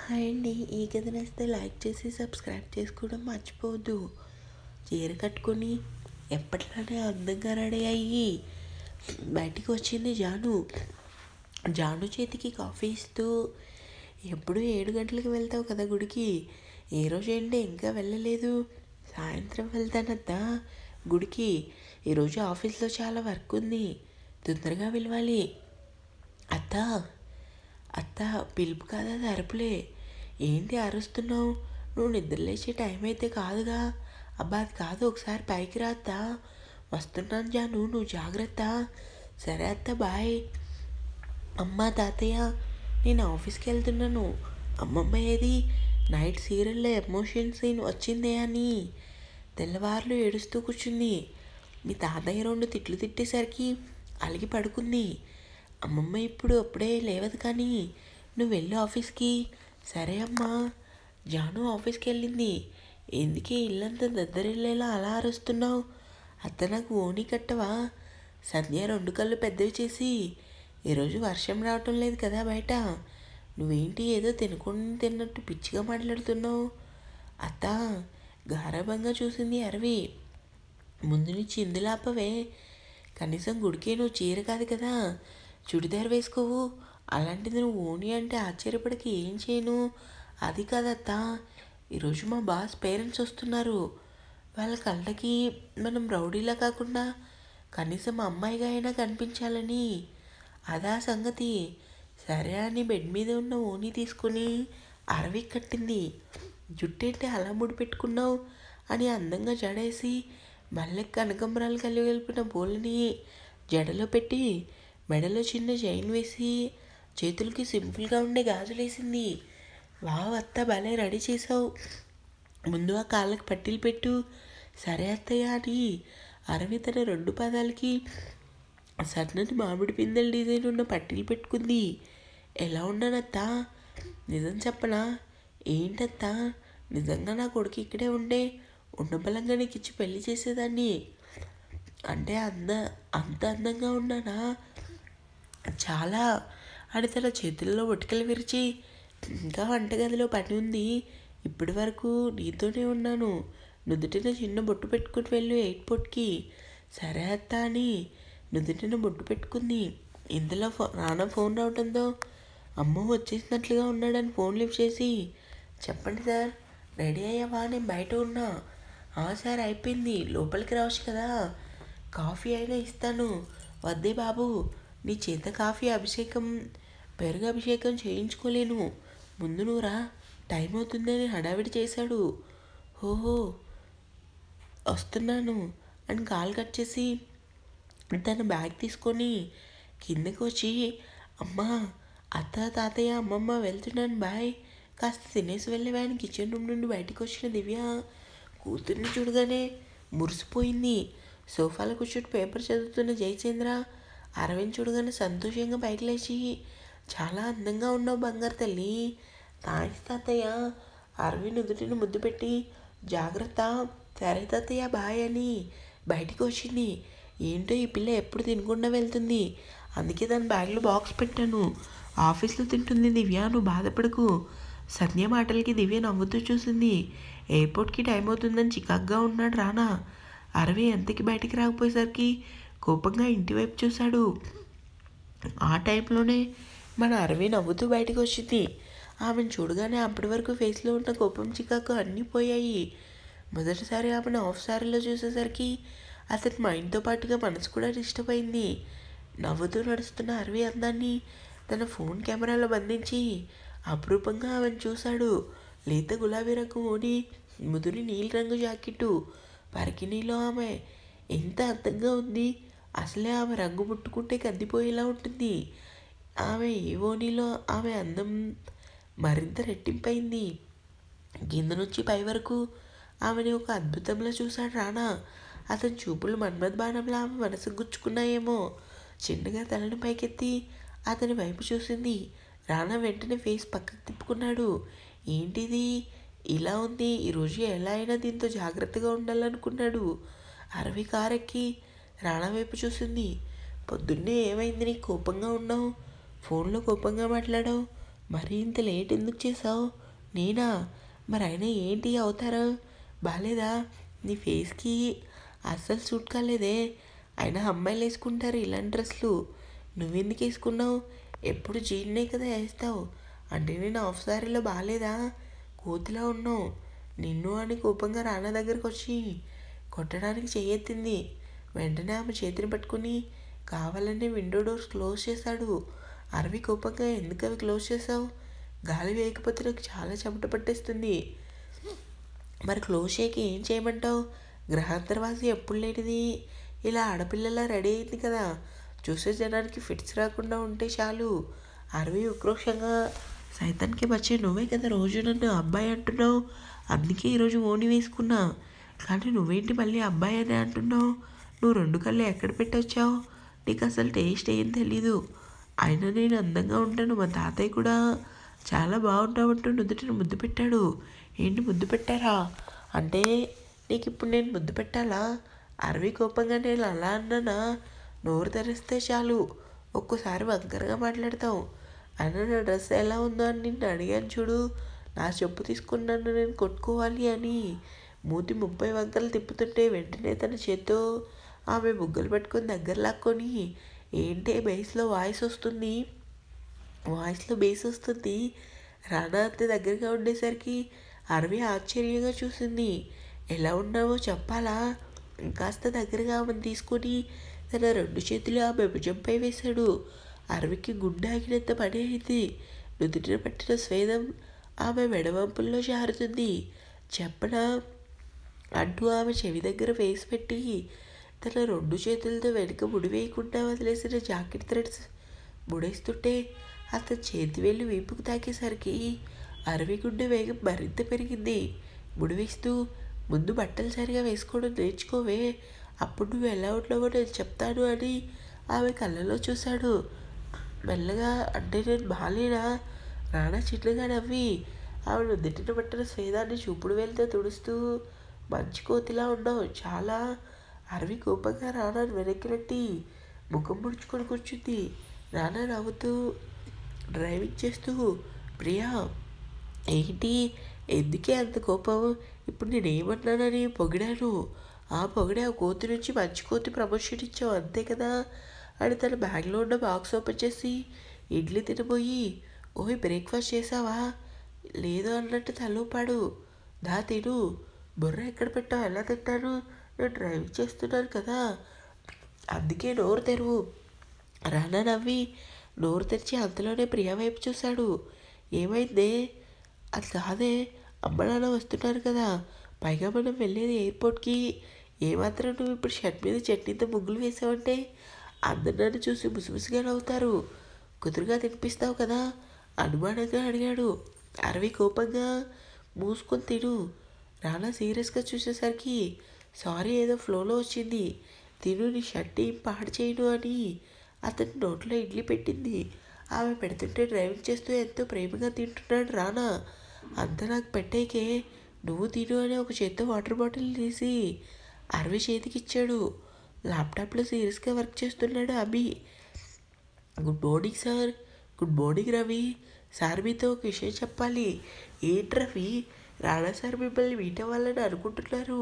Hi అండి. ఈ కథ నచ్చితే లైక్ చేసి సబ్స్క్రైబ్ చేసుకోవడం మర్చిపోవద్దు. చీర కట్టుకొని ఎప్పట్లానే అందంగా రెడీ అయ్యి బయటికి వచ్చింది జాను. జాను చేతికి కాఫీ ఇస్తూ, ఎప్పుడు 7 గంటలకు వెళ్తావు కదా గుడికి, ఏ రోజు ఏంటి ఇంకా వెళ్ళలేదు? సాయంత్రం వెళ్తానత్తా గుడికి, ఈరోజు ఆఫీస్లో చాలా వర్క్ ఉంది, తొందరగా వెళ్ళాలి. అత్త అత్త పిలుపు కాదు, అది అరుపులే. ఏంటి అరుస్తున్నావు? నువ్వు నిద్రలేసే టైం అయితే కాదుగా. అబ్బా అది కాదు, ఒకసారి పైకి రా అత్త. వస్తున్నాను జాను, నువ్వు జాగ్రత్త. సరే అత్త, బాయ్. అమ్మ తాతయ్య, నేను ఆఫీస్కి వెళ్తున్నాను. అమ్మమ్మ ఏది? నైట్ సీరియల్లో ఎమోషన్ సీన్ వచ్చిందే అని తెల్లవారులు ఏడుస్తూ కూర్చుంది. మీ తాతయ్య 2 తిట్లు తిట్టేసరికి అలిగి పడుకుంది. అమ్మమ్మ అప్పుడే లేవదు, కానీ నువ్వు వెళ్ళు ఆఫీస్కి. సరే అమ్మా. జాను ఆఫీస్కి వెళ్ళింది. ఎందుకే ఇల్లంతా దద్దరిల్లేలా అలా అరుస్తున్నావు? అత్త నాకు ఓణి కట్టవా? సంధ్య 2 కళ్ళు పెద్దవి చేసి, ఈరోజు వర్షం రావటం లేదు కదా బయట, నువ్వేంటి ఏదో తిన్నట్టు పిచ్చిగా మాట్లాడుతున్నావు? అత్త గారాబంగా చూసింది అరవి. ముందు నుంచి ఇందులాపవే. కనీసం గుడికే నువ్వు చీర కాదు కదా, చుడిదార్ వేసుకోవు. అలాంటిది నువ్వు ఓణి అంటే ఆశ్చర్యపడికి ఏం చేయను? అది కాదత్తా, ఈరోజు మా బాస్ పేరెంట్స్ వస్తున్నారు. వాళ్ళ కళ్ళకి మనం రౌడీలా కాకుండా కనీసం అమ్మాయిగా అయినా కనిపించాలని. అదా సంగతి. సరే అని బెడ్ మీద ఉన్న ఓణి తీసుకుని అరవి కట్టింది. జుట్టేంటి అలా ముడిపెట్టుకున్నావు అని అందంగా జడేసి, మళ్ళీ కనకంబరాలు కలిపిన పూలని జడలో పెట్టి, మెడలో చిన్న చైన్ వేసి, చేతులకి సింపుల్గా ఉండే గాజులేసింది. వావ్ అత్త, భలే రెడీ చేసావు. ముందు ఆ కాళ్ళకి పట్టీలు పెట్టు. సరే అత్తయ్య అని అరవి తన 2 పాదాలకి సన్నని మామిడి పిందెల డిజైన్ ఉన్న పట్టీలు పెట్టుకుంది. ఎలా ఉన్నానత్తా? నిజం చెప్పనా? ఏంటత్తా? నిజంగా నా కొడుకు ఇక్కడే ఉన్న బలంగా నీకు ఇచ్చి పెళ్లి చేసేదాన్ని. అంటే అంత అందంగా ఉన్నానా? చాలా అని తన చేతుల్లో ఒటికలు విరిచి, ఇంకా వంటగదిలో పని ఉంది, ఇప్పటి వరకు నీతోనే ఉన్నాను, నుదుటిన చిన్న బొట్టు పెట్టుకుని వెళ్ళు ఎయిర్పోర్ట్కి. సరే అత్త అని నుదుటిన బొట్టు పెట్టుకుంది. ఇందులో నాన్న ఫోన్ రావడంతో అమ్మ వచ్చేసినట్లుగా ఉన్నాడని ఫోన్ లిఫ్ట్ చేసి, చెప్పండి సార్, రెడీ అయ్యావా? నేను బయట ఉన్నా. సార్ అయిపోయింది, లోపలికి రావచ్చు కదా, కాఫీ అయినా ఇస్తాను. వద్దే బాబు, నీ చేత కాఫీ పెరుగు అభిషేకం చేయించుకోలేను, ముందు నువ్వు రా, టైం అవుతుందని హడావిడి చేశాడు. ఓహో వస్తున్నాను అని కాల్ కట్ చేసి తన బ్యాగ్ తీసుకొని కిందకి వచ్చి, అమ్మా అత్త తాతయ్య అమ్మమ్మ వెళ్తున్నాను బాయ్, కాస్త తినేసి వెళ్ళేవాడిని. కిచెన్ రూమ్ నుండి బయటకు వచ్చిన దివ్య కూతుర్ని చూడగానే మురిసిపోయింది. సోఫాలో కూర్చొని పేపర్ చదువుతున్న జయచంద్ర అరవింద్ చూడగానే సంతోషంగా పైకి లేచి, చాలా అందంగా ఉన్నావు బంగారు తల్లి. థాంక్స్ తాతయ్య. అరవింద్ నుదుటిని ముద్దు పెట్టి, జాగ్రత్త. సరే తాతయ్య బాయ్ అని బయటికి వచ్చింది. ఏంటో ఈ పిల్ల ఎప్పుడు తినకుండా వెళ్తుంది, అందుకే దాని బ్యాగ్లో బాక్స్ పెట్టాను, ఆఫీస్లో తింటుంది. దివ్య నువ్వు బాధపడకు. సంధ్య మాటలకి దివ్య నవ్వుతూ చూసింది. ఎయిర్పోర్ట్కి టైం అవుతుందని చికాగ్గా ఉన్నాడు రానా. అరవి ఎంతకి బయటికి రాకపోయేసరికి కోపంగా ఇంటివైపు చూశాడు. ఆ టైంలోనే మన అరవి నవ్వుతూ బయటకు వచ్చింది. ఆమెను చూడగానే అప్పటి వరకు ఫేస్లో ఉన్న కోపం చికాకు అన్నీ పోయాయి. మొదటిసారి ఆమెను ఆఫ్ సారీలో చూసేసరికి అతని మైండ్తో పాటుగా మనసు కూడా డిస్టర్బ్ అయింది. నవ్వుతూ నడుస్తున్న అరవి అందాన్ని తన ఫోన్ కెమెరాలో బంధించి అపురూపంగా ఆమెను చూశాడు. లేత గులాబీ రంగు ఓని, ముదురు నీలి రంగు జాకెట్టు, పరికిణీలో ఆమె ఎంత అందంగా ఉంది. అసలే ఆమె రంగు ముట్టుకుంటే కందిపోయేలా ఉంటుంది. ఆమె ఏ ఓణిలో ఆమె అందం మరింత రెట్టింపైంది. కింద నుంచి పై వరకు ఆమెని ఒక అద్భుతంలో చూశాడు రానా. అతని చూపులు మన్మథ్ బాణంలో ఆమె మనసు గుచ్చుకున్నాయేమో. చిన్నగా తలను పైకెత్తి అతని వైపు చూసింది. రానా వెంటనే ఫేస్ పక్కకు తిప్పుకున్నాడు. ఏంటిది ఇలా ఉంది? ఈరోజు ఎలా అయినా దీంతో జాగ్రత్తగా ఉండాలనుకున్నాడు. అరవి కారెక్కి రానా వైపు చూసింది. పొద్దున్నే ఏమైంది, నీకు కోపంగా ఉన్నావు? ఫోన్లో కోపంగా మాట్లాడావు? మరి ఇంత లేట్ ఎందుకు చేసావు? నేనా? మరి అయినా ఏంటి అవుతారా? బాలేదా? నీ ఫేస్కి అస్సలు సూట్ కాలేదే. అయినా అమ్మాయిలు వేసుకుంటారు ఇలాంటి డ్రెస్సులు, నువ్వెందుకు వేసుకున్నావు? ఎప్పుడు జీన్నే కదా వేస్తావు. అంటే నేను హాఫ్ సారీలో బాగాలేదా? కోతిలా ఉన్నావు. నిన్ను అని కోపంగా రానా దగ్గరకు వచ్చి కొట్టడానికి చెయ్యెత్తింది. వెంటనే ఆమె చేతిని పట్టుకుని కావాలనే విండో డోర్స్ క్లోజ్ చేశాడు. అరవి కోపంగా ఎందుకు అవి క్లోజ్ చేసావు? గాలి వేయకపోతే నాకు చాలా చెమట పట్టేస్తుంది. మరి క్లోజ్ చేయక ఏం చేయమంటావు? గ్రహాంతరవాసి ఎప్పుడు లేనిది ఇలా ఆడపిల్లలా రెడీ అయింది కదా, చూసే జనానికి ఫిట్స్ రాకుండా ఉంటే చాలు. అరవి ఉక్రోషంగా, సైతానికి వచ్చే నువ్వే కదా రోజు నన్ను అబ్బాయి అంటున్నావు, అందుకే ఈరోజు ఓని వేసుకున్నా. కానీ నువ్వేంటి మళ్ళీ అబ్బాయి అని అంటున్నావు? నువ్వు 2 కళ్ళు ఎక్కడ పెట్టొచ్చావు? నీకు అసలు టేస్ట్ ఏం తెలీదు. అయినా నేను అందంగా ఉంటాను, మా తాతయ్య కూడా చాలా బాగుంటామంటూ నుదుటిని ముద్దు పెట్టాడు. ఏంటి ముద్దు పెట్టారా? అంటే నీకు ఇప్పుడు నేను ముద్దు పెట్టాలా? అరవి కోపంగా నేను అలా అన్నానా? నోరు తెరిస్తే చాలు ఒక్కోసారి వంకరగా మాట్లాడతావు. అయినా నా డ్రెస్ ఎలా ఉందో అని నిన్ను అడిగాను చూడు, నా చెప్పు తీసుకున్నాను నేను కొట్టుకోవాలి అని. మూతి 30 వంకలు తిప్పుతుంటే వెంటనే తన చేత్తో ఆమె బుగ్గలు పట్టుకొని దగ్గర లాక్కొని, ఏంటే వాయిస్లో బేస్ వస్తుంది. రానా అంత దగ్గరగా ఉండేసరికి అరవి ఆశ్చర్యంగా చూసింది. ఎలా ఉన్నావో చెప్పాలా? ఇంకాస్త దగ్గరగా ఆమెను తీసుకొని తన 2 చేతులు ఆమె భుజంపై వేశాడు. అరవికి గుండె ఆగినంత పని అయింది. నుదుటిన పట్టిన స్వేదం ఆమె మెడవంపుల్లో జారుతుంది. చెప్పనా అంటూ ఆమె చెవి దగ్గర వేసి పెట్టి తన 2 చేతులతో వెనుక ముడి వేయకుండా వదిలేసిన జాకెట్ థ్రెడ్స్ ముడేస్తుంటే అతని చేతి వెళ్ళి వీపుకు తాకేసరికి అరవి గుండె వేగం మరింత పెరిగింది. ముడివేస్తూ, ముందు బట్టలు సరిగా వేసుకోవడం నేర్చుకోవే, అప్పుడు నువ్వు ఎలా ఉన్నావో నేను చెప్తాను అని ఆమె కళ్ళలో చూశాడు. మెల్లగా, అంటే నేను బాలేనా? రానా చిన్నగా నవ్వి ఆమె నుదుటిన పట్టిన స్వేదాన్ని చూపుడు వేలితో తుడుస్తూ, మంచి కోతిలా ఉన్నావు చాలా. అరవి కోపంగా రానాను వెనక్కి నెట్టి ముఖం ముడుచుకొని కూర్చుంది. రానా నవ్వుతూ డ్రైవింగ్ చేస్తూ, ప్రియా ఏంటి, ఎందుకే అంత కోపం? ఇప్పుడు నేనేమన్నానని పొగిడాను? ఆ కోతి నుంచి మంచి కోతి ప్రమోషన్ ఇచ్చావు అంతే కదా అని తన బ్యాగ్లో ఉన్న బాక్స్ ఓపెన్ చేసి ఇడ్లీ తినబోయి, ఓయ్ బ్రేక్ఫాస్ట్ చేసావా? లేదు అన్నట్టు తలూపాడు. దా తిను. బుర్ర ఎక్కడ పెట్టావు? ఎలా తింటాను? నేను డ్రైవింగ్ చేస్తున్నాను కదా, అందుకే నోరు తెరువు. రానా నవ్వి నోరు తెరిచి అంతలోనే ప్రియా వైపు చూశాడు. ఏమైందే? అది కాదే, అమ్మ నాన్న వస్తున్నారు కదా, పైగా మనం వెళ్ళేది ఎయిర్పోర్ట్కి. ఏమాత్రం నువ్వు ఇప్పుడు షర్ట్ మీద చట్నీతో ముగ్గులు వేసావంటే అందరు నన్ను చూసి ముసిముసిగా నవ్వుతారు. కుదురుగా తినిపిస్తావు కదా అనుమానంగా అడిగాడు. అరవి కోపంగా, మూసుకొని తిను. రానా సీరియస్గా చూసేసరికి, సారీ ఏదో ఫ్లోలో వచ్చింది, తిను, నీ షర్ట్ ఏం పాడు చేయను అని అతని నోట్లో ఇడ్లీ పెట్టింది. ఆమె పెడుతుంటే డ్రైవింగ్ చేస్తూ ఎంతో ప్రేమగా తింటున్నాడు రానా. అంతా నాకు పెట్టేకే, నువ్వు తిను అని ఒక చేత్తో వాటర్ బాటిల్ తీసి అరవి చేతికి ఇచ్చాడు. ల్యాప్టాప్లో సీరియస్గా వర్క్ చేస్తున్నాడు Abhi. Good morning sir. Good morning Ravi. Sir మీతో ఒక విషయం చెప్పాలి. ఏంటి రవి? రానా సార్ మిమ్మల్ని మీట్ అవ్వాలని అనుకుంటున్నారు.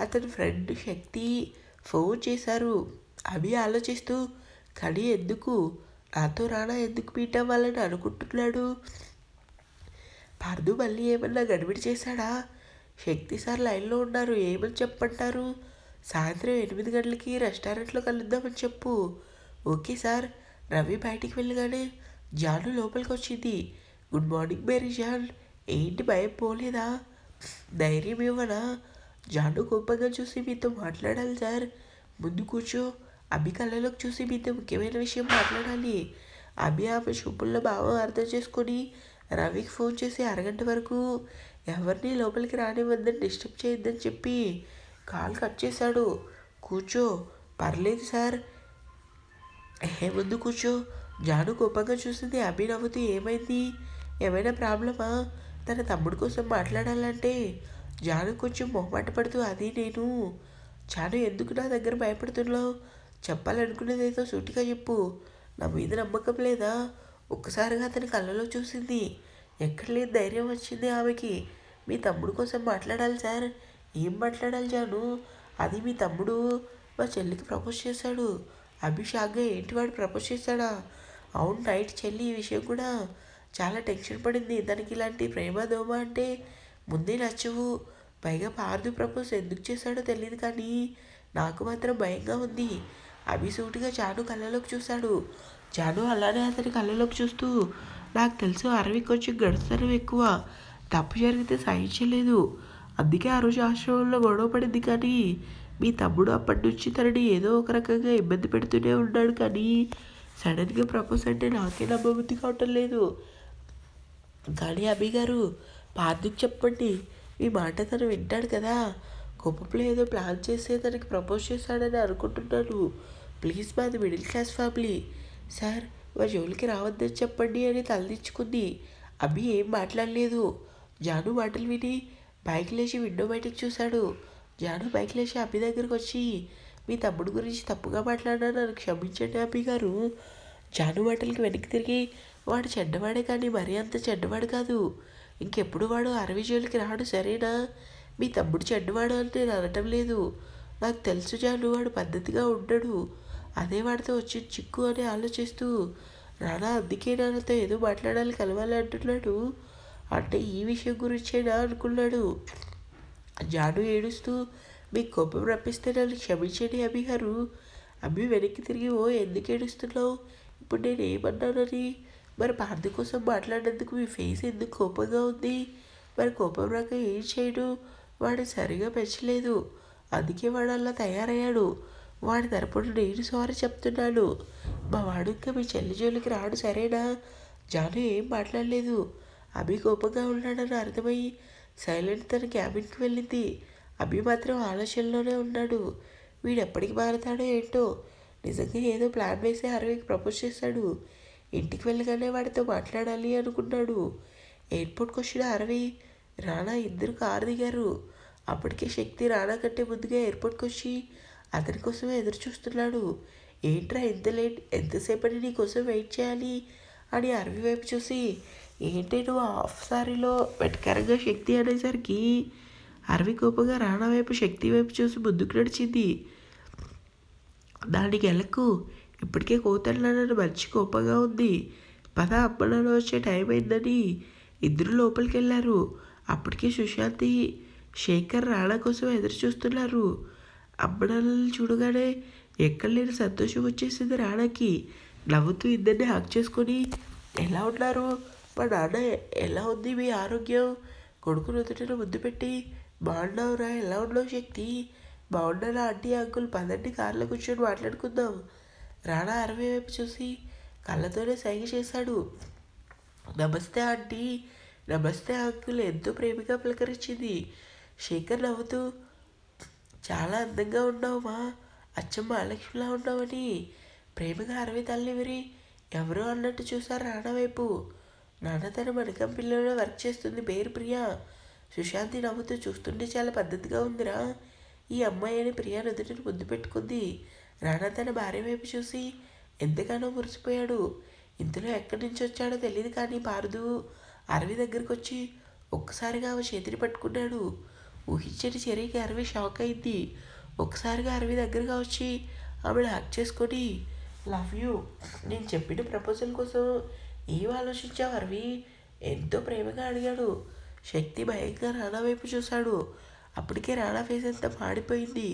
అతని ఫ్రెండ్ శక్తి ఫోన్ చేశారు. అభి ఆలోచిస్తూ, కానీ ఎందుకు? నాతో రానా ఎందుకు మీట్ అవ్వాలని అనుకుంటున్నాడు? పార్దు మళ్ళీ ఏమన్నా గడిబిడి చేశాడా? శక్తి సార్ లైన్లో ఉన్నారు, ఏమని చెప్పంటారు? సాయంత్రం 8 గంటలకి రెస్టారెంట్లో కలుద్దామని చెప్పు. Okay sir. రవి బయటికి వెళ్ళగానే జాను లోపలికి వచ్చింది. Good morning Mary John. ఏంటి భయం పోలేదా? ధైర్యం ఇవ్వనా? జాను కోపంగా చూసి, మీతో మాట్లాడాలి సార్. ముందు కూర్చో. అభి కళ్ళలోకి చూసి మీతో ముఖ్యమైన విషయం మాట్లాడాలి. అభి ఆమె చూపుల్లో భావం అర్థం చేసుకొని రవికి ఫోన్ చేసి అరగంట వరకు ఎవరిని లోపలికి రానివ్వద్దని డిస్టర్బ్ చేయొద్దని చెప్పి కాల్ కట్ చేశాడు. కూర్చో. పర్లేదు సార్. ముందు కూర్చో. జాను కోపంగా చూసింది. అభి నవ్వుతూ, ఏమైంది? ఏమైనా ప్రాబ్లమా? తన తమ్ముడు కోసం మాట్లాడాలంటే జాను కొంచెం మొహమాట పడుతూ, అది నేను. జాను, ఎందుకు నా దగ్గర భయపడుతున్నావు? చెప్పాలనుకునేది ఏదో సూటిగా చెప్పు. నా మీద నమ్మకం లేదా? ఒక్కసారిగా అతని కళ్ళలో చూసింది. ఎక్కడ లేని ధైర్యం వచ్చింది ఆమెకి. మీ తమ్ముడు కోసం మాట్లాడాలి సార్. ఏం మాట్లాడాలి జాను? అది మీ తమ్ముడు మా చెల్లికి ప్రపోజ్ చేశాడు. అభిషాక్గా ఏంటి వాడు ప్రపోజ్ చేశాడా? అవును నైట్ చెల్లి ఈ విషయం కూడా చాలా టెన్షన్ పడింది. దానికి ఇలాంటి ప్రేమ దోమ అంటే ముందే నచ్చవు. పైగా పార్దు ప్రపోజ్ ఎందుకు చేశాడో తెలియదు కానీ నాకు మాత్రం భయంగా ఉంది. అభిసూటిగా జాను కళ్ళలోకి చూశాడు. జాను అలానే అతని కళ్ళలోకి చూస్తూ, నాకు తెలుసు అరవి కొంచెం గడుస్తనం ఎక్కువ. తప్పు జరిగితే సహించలేదు. అందుకే ఆ రోజు ఆశ్రమంలో గొడవ పడింది. కానీ మీ తమ్ముడు అప్పటి నుంచి తనని ఏదో ఒక రకంగా ఇబ్బంది పెడుతూనే ఉన్నాడు. కానీ సడన్గా ప్రపోజ్ అంటే నాకే నమ్మబుద్ధి కావటం లేదు. కానీ అభి గారు పార్దుకు చెప్పండి. మీ మాట తను వింటాడు కదా. కోపంలో ఏదో ప్లాన్ చేసే తనకి ప్రపోజ్ చేశాడని అనుకుంటున్నాను. ప్లీజ్ మాది మిడిల్ క్లాస్ ఫ్యామిలీ. సార్ మా జోలికి రావద్దని చెప్పండి అని తలదించుకుంది. అభి ఏం మాట్లాడలేదు. జాను మాటలు విని బైక్ లేచి విండో బయటకు చూశాడు. జాను బైక్ లేచి అభి దగ్గరకు వచ్చి, మీ తమ్ముడు గురించి తప్పుగా మాట్లాడాను, నన్ను క్షమించండి అభి గారు. జాను మాటలకి వెనక్కి తిరిగి, వాడు చెడ్డవాడే కానీ మరీ అంత చెడ్డవాడు కాదు. ఇంకెప్పుడు వాడు అరవి జోలికి రాడు సరేనా? మీ తమ్ముడు చెడ్డవాడు అని నేను అనటం లేదు. నాకు తెలుసు జాను వాడు పద్ధతిగా ఉండడు. అదే వాడితో వచ్చి చిక్కు అని ఆలోచిస్తూ రానా అందుకే నాన్నతో ఏదో మాట్లాడాలి కలవాలి అంటున్నాడు. అంటే ఈ విషయం గురించేనా అనుకున్నాడు. జాను ఏడుస్తూ, మీకు కోపం రప్పిస్తే నన్ను క్షమించండి అభి గారు. అభి వెనక్కి తిరిగి, ఓ ఎందుకు ఏడుస్తున్నావు? ఇప్పుడు నేను ఏమన్నానని? మరి పార్ది కోసం మాట్లాడినందుకు మీ ఫేస్ ఎందుకు కోపంగా ఉంది? మరి కోపం రాక ఏం చేయడు? వాడు సరిగా పెంచలేదు, అందుకే వాడు అలా తయారయ్యాడు. వాడి తరపున నేను సారీ చెప్తున్నాను. మా వాడు ఇంకా మీ చెల్లి జోలికి రాడు సరేనా? జాను ఏం మాట్లాడలేదు. అభి కోపంగా ఉన్నాడని అర్థమయ్యి సైలెంట్ తన క్యాబిన్కి వెళ్ళింది. అభి మాత్రం ఆలోచనలోనే ఉన్నాడు. వీడు ఎప్పటికి మారుతాడో ఏంటో. నిజంగా ఏదో ప్లాన్ వేసి అరవికి ప్రపోజ్ చేశాడు. ఇంటికి వెళ్ళగానే వాడితో మాట్లాడాలి అనుకున్నాడు. ఎయిర్పోర్ట్కి వచ్చిన అరవి, రానా ఇద్దరు కారు దిగారు. అప్పటికే శక్తి రానా కంటే ముందుగా ఎయిర్పోర్ట్కి వచ్చి అతని కోసమే ఎదురు చూస్తున్నాడు. ఏంట్రా ఎంత లేట్, ఎంతసేపటి నీ కోసం వెయిట్ చేయాలి అని అరవి వైపు చూసి, ఏంటి నువ్వు హాఫ్ సారీలో వెటకారంగా శక్తి అనేసరికి అరవి కోపంగా రానా వైపు శక్తి వైపు చూసి ముందుకు నడిచింది. దానికి ఎలకు ఇప్పటికే కోతన్నానని మంచి కోపంగా ఉంది. పద అమ్మలలో వచ్చే టైం అయిందని ఇద్దరు లోపలికి వెళ్ళారు. అప్పటికే సుశాంతి శేఖర్ రానా కోసం ఎదురు చూస్తున్నారు. అమ్మనాన్నని చూడగానే ఎక్కడ లేని సంతోషం వచ్చేసింది రానాకి. నవ్వుతూ ఇద్దరిని హక్ చేసుకొని, ఎలా ఉన్నారు? మా నాన్న ఎలా ఉంది మీ ఆరోగ్యం? కొడుకు నుదుటిన ముద్దు పెట్టి, బాగున్నావురా, ఎలా ఉన్నావు శక్తి? బాగున్నారా ఆంటీ అంకుల్, పదండి కారులో కూర్చొని మాట్లాడుకుందాం. రానా అరవై వైపు చూసి కళ్ళతోనే సైగ చేశాడు. నమస్తే ఆంటీ, నమస్తే అంకుల్ ఎంతో ప్రేమగా పలకరించింది. శేఖర్ నవ్వుతూ, చాలా అందంగా ఉన్నావుమా, అచ్చమ్మ మహాలక్ష్మిలా ఉన్నావని ప్రేమగా అరవి తల్లి విరి ఎవరో అన్నట్టు చూశారు రానా వైపు. నాన్న తన మణికం పిల్లలో వర్క్ చేస్తుంది, పేరు ప్రియా. సుశాంతి నవ్వుతూ, చూస్తుంటే చాలా పద్ధతిగా ఉందిరా ఈ అమ్మాయి అని ప్రియా నుదుటిని ముద్దు పెట్టుకుంది. రానా తన భార్య వైపు చూసి ఎంతగానో మురిసిపోయాడు. ఇంతలో ఎక్కడి నుంచి వచ్చాడో తెలియదు కానీ పార్దు అరవి దగ్గరికి వచ్చి ఒక్కసారిగా ఆమె చేతిని పట్టుకున్నాడు. ఊహించని చర్యకి అరవి షాక్ అయింది. ఒక్కసారిగా అరవి దగ్గరగా వచ్చి ఆమెను హక్ చేసుకొని, లవ్ యూ, నేను చెప్పిన ప్రపోజల్ కోసం ఏం ఆలోచించావు అరవి? ఎంతో ప్రేమగా అడిగాడు. శక్తి భయంగా రానా వైపు చూశాడు. అప్పటికే రానా ఫేస్ అంతా మాడిపోయింది.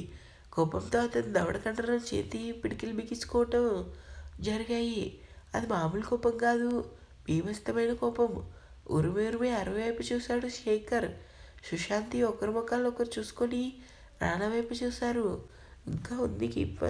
కోపంతో అతను దవడకంటలో చేతి పిడికిలు బిగించుకోవటం జరిగాయి. అది మామూలు కోపం కాదు, భీభత్సమైన కోపం. ఉరిమి అరవి వైపు చూశాడు శేఖర్. సుశాంతి ఒకరి ముఖాలు ఒకరు చూసుకొని రానా వైపు చూశారు. ఇంకా ఉంది కీప్